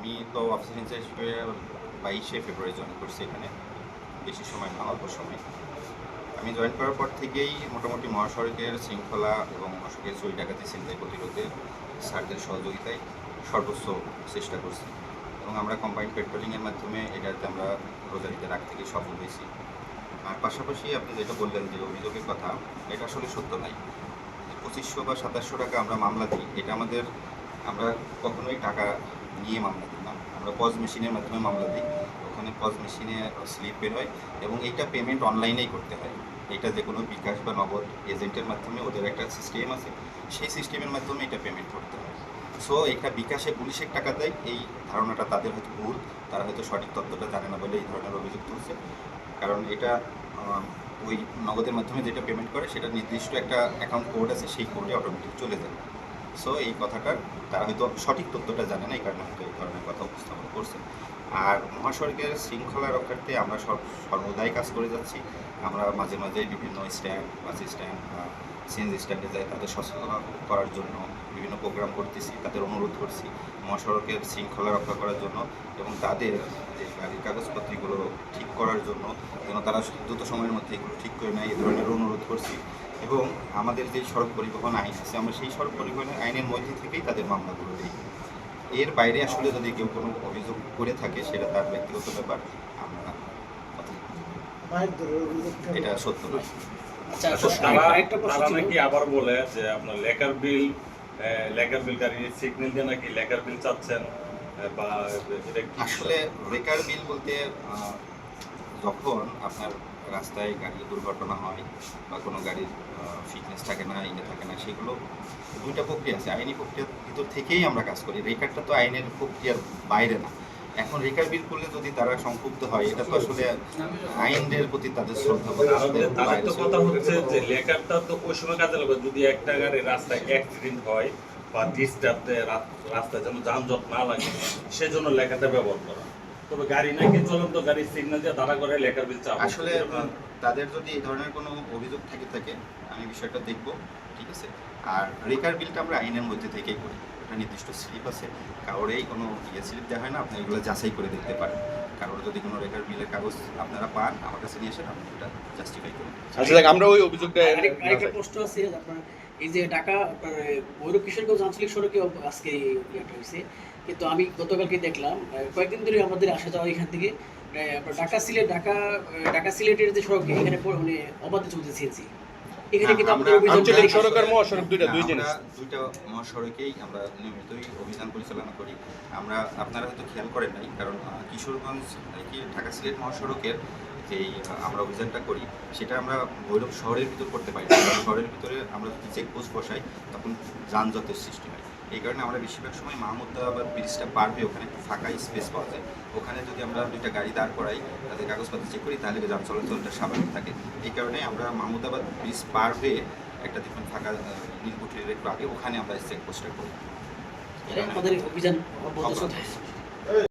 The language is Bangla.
আমি তো অফিসার ইনচার্জ হিসেবে 22শে ফেব্রুয়ারি জয়েন করছি এখানে, বেশি সময় না, অল্প সময়। আমি জয়েন করার পর থেকেই মোটামুটি মহাসড়কের শৃঙ্খলা এবং মহাসড়কের চুরি ডাকাতি ছিনতাই প্রতিরোধে স্যারদের সহযোগিতায় সর্বোচ্চ চেষ্টা করছি এবং আমরা কম্বাইন্ড পেট্রোলিংয়ের মাধ্যমে এটাতে আমরা রোজারিতে রাখ থেকে সফল হয়েছি। আর পাশাপাশি আপনি যেটা বললেন যে অভিযোগের কথা, এটা আসলে সত্য নয়। 2500 বা 2700 টাকা আমরা মামলা দিই, এটা আমরা কখনোই টাকা নিয়ে মামলা দিই না। আমরা পজ মেশিনের মাধ্যমে মামলা দিই, ওখানে পজ মেশিনে স্লিপ বের হয় এবং এইটা পেমেন্ট অনলাইনেই করতে হয়। এটা যে কোনো বিকাশ বা নগদ এজেন্টের মাধ্যমে ওদের একটা সিস্টেম আছে, সেই সিস্টেমের মাধ্যমে এটা পেমেন্ট করতে হয়। সো এটা বিকাশে পুলিশের টাকা দেয়, এই ধারণাটা তাদের হয়তো ভুল, তারা হয়তো সঠিক তথ্যটা জানে না বলে এই ধরনের অভিযোগ তুলছে। কারণ এটা ওই নগদের মাধ্যমে যেটা পেমেন্ট করে সেটা নির্দিষ্ট একটা অ্যাকাউন্ট কোড আছে, সেই কোডে অটোমেটিক চলে যায়। সো এই কথাটার তারা হয়তো সঠিক তথ্যটা জানে না, এই কারণে হয়তো এই ধরনের কথা উপস্থাপন করছে। আর মহাসড়কের শৃঙ্খলা রক্ষার্থে আমরা সর্বদাই কাজ করে যাচ্ছি। আমরা মাঝে মাঝে বিভিন্ন স্ট্যান্ড, বাস স্ট্যান্ড বা সিএনজি স্ট্যান্ডে যাই, তাদের সচেতন করার জন্য বিভিন্ন প্রোগ্রাম করতেছি, তাদের অনুরোধ করছি মহাসড়কের শৃঙ্খলা রক্ষা করার জন্য এবং তাদের যে গাড়ির কাগজপত্রগুলো ঠিক করার জন্য যেন তারা দ্রুত সময়ের মধ্যে এগুলো ঠিক করে নেয়, এই ধরনের অনুরোধ করছি। এবং আমাদের যে সড়ক পরিবহন আইন আছে, আমরা সেই সড়ক পরিবহন আইনের মধ্যে থেকেই তাদের মামলাগুলো দিই। এর বাইরে আসলে যদি কেউ কোনো অভিযোগ করে থাকে সেটা তার ব্যক্তিগত ব্যাপার, আমরা এটা সত্য নয়। তারা নাকি আবার বলে যে আপনার লেকার বিল গাড়ি সিগন্যাল দিয়ে নাকি লেকার বিল চাচ্ছেন, বা আসলে লেকার বিল বলতে যখন আপনার রাস্তায় গাড়ি দুর্ঘটনা হয় বা কোনো গাড়ির ফিটনেস থাকে না, থাকে না, সেগুলো দুইটা প্রক্রিয়া আছে। আইনি প্রক্রিয়ার ভিতর থেকেই আমরা কাজ করি, রেকারটা তো আইনের প্রক্রিয়ার বাইরে না। এখন রেকার বিল করলে যদি তারা সংক্ষুব্ধ হয়, এটা তো আসলে আইনের প্রতি তাদের শ্রদ্ধা। তাদের তো কথা হচ্ছে যে লেকারটা তো ওই সময় কাজে লাগবে যদি একটা গাড়ির রাস্তায় অ্যাক্সিডেন্ট হয় বা ডিস্টার্বতে রাস্তায় যেন যানজট না লাগে, সেজন্য লেখাটা ব্যবহার করা। তবে গাড়ি নাকি চলন্ত গাড়ি সিগন্যাল দিয়ে দাঁড়া করে লেখার বিল চাপ। আসলে তাদের যদি এই ধরনের কোনো অভিযোগ থাকে আমি বিষয়টা দেখব, ঠিক আছে। আর রেকার বিলটা আমরা আইনের মধ্যে থেকেই করি, একটা নির্দিষ্ট স্লিপ আছে, কারোরই কোনো স্লিপ দেওয়া হয় না, আপনি এগুলো যাচাই করে দেখতে পারেন। কারোর যদি কোনো রেকার বিলের কাগজ আপনারা পান, আমার কাছে নিয়ে আসেন, আপনি এটা জাস্টিফাই করুন। আচ্ছা, আমরা ওই অভিযোগটা আরেকটা প্রশ্ন আছে আপনার, এই যে ঢাকা ভৈরব কিশোরগঞ্জ আঞ্চলিক সড়কে আজকে ইয়েটা হয়েছে, কিন্তু আমি গতকালকে দেখলাম কয়েকদিন ধরে আমাদের আসা যাওয়া এখান থেকে ঢাকা সিলেটের যে সড়কে এখানে মানে অবাধ চলতেছে। এখানে কিন্তু আমাদের আঞ্চলিক সড়ক আর মহাসড়ক দুই জিনিস, দুইটা মহাসড়কেই আমরা নিয়মিতই অভিযান পরিচালনা করি। আপনারা হয়তো খেয়াল করেন নাই, কারণ কিশোরগঞ্জ কি ঢাকা সিলেট মহাসড়কের যেই আমরা অভিযানটা করি সেটা আমরা ভৈরব শহরের ভিতর করতে পারি। শহরের ভিতরে আমরা যদি চেকপোস্ট বসাই তখন যানজটের সৃষ্টি হয়। এই কারণে আমরা বেশিরভাগ সময় মাহমুদাবাদ ব্রিজটা পার হয়ে ওখানে একটা ফাঁকা স্পেস পাওয়া যায়, ওখানে যদি আমরা দুইটা গাড়ি দাঁড় করাই, তাদের কাগজপত্র চেক করি, তাহলে যান চলাচলটা স্বাভাবিক থাকে। এই কারণে আমরা মাহমুদাবাদ ব্রিজ পার হয়ে একটা দেখুন ফাঁকা নীলকুঠির একটু আগে, ওখানে আমরা চেকপোস্টটা করি। আমাদের অভিযান